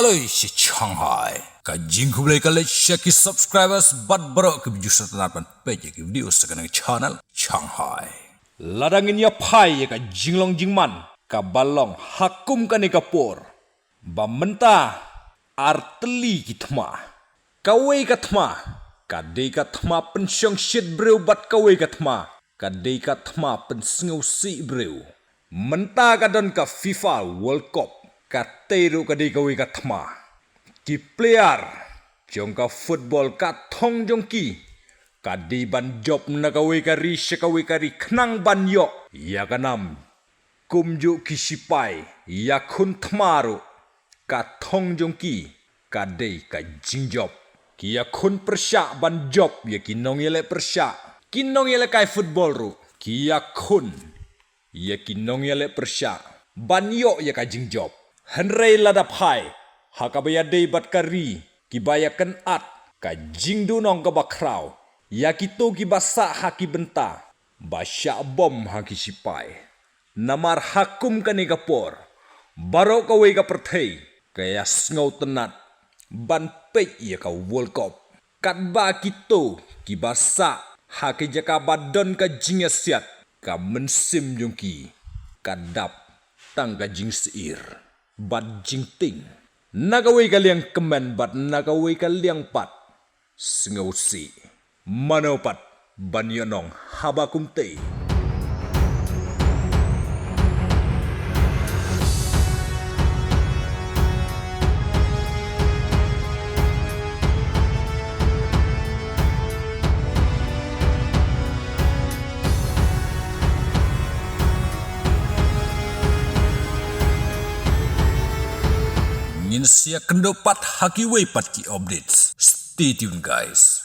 Aloi si Shanghai. Ka jingku boleh kali share ki subscribers bat barok ke video setelah page ki video sekarang channel Shanghai. Ladangin ya pai ka jinglong jingman ka balong hakum ka ni kapur. Ba menta arteli ki thma. Kawai ka thma. Ka dei ka thma pensyong shit breu bat kawai ka thma. Ka dei ka thma pensengau si breu. Menta ka don ka FIFA World Cup. Ka teru ka dei kawai ka thma. Ki player jong ka football ka thong jong ki. Ka dei ban job na kawai ka ri shakawai ka ri khnang ban yo. Ya ka nam. Kumju ki sipai. Ya kun thmaru. Ka thong jong ki. Ka dei ka jing job. Ki ya kun persyak ban job ya ki nong yele persyak. Ki nong yele kai football ru. Ki ya kun. Ya ki nong yele persyak. Ban yo ya ka jing job. Henrei ladap hai. Hakabaya dei bat kari. Ki bayakan at. Ka jing du nong ka bakrau. Ya ki to ki basa haki benta. Basyak bom haki sipai. Namar hakum ka ni kapor. Baro kawai ka perthei. Kaya sngau tenat. Ban pek ya ka World Cup. Kat ba kito ki basa haki jaka badon ka jing asiat. Ka mensim jong ki. Kadap tang ka jing seir. Bat jing ting. Nakawai ka liang kemen bat nakawai ka liang pat. Sengau si. Manopat ban yonong habakum te. Ngin siya kendopat haki way pat ki updates. Stay tuned guys.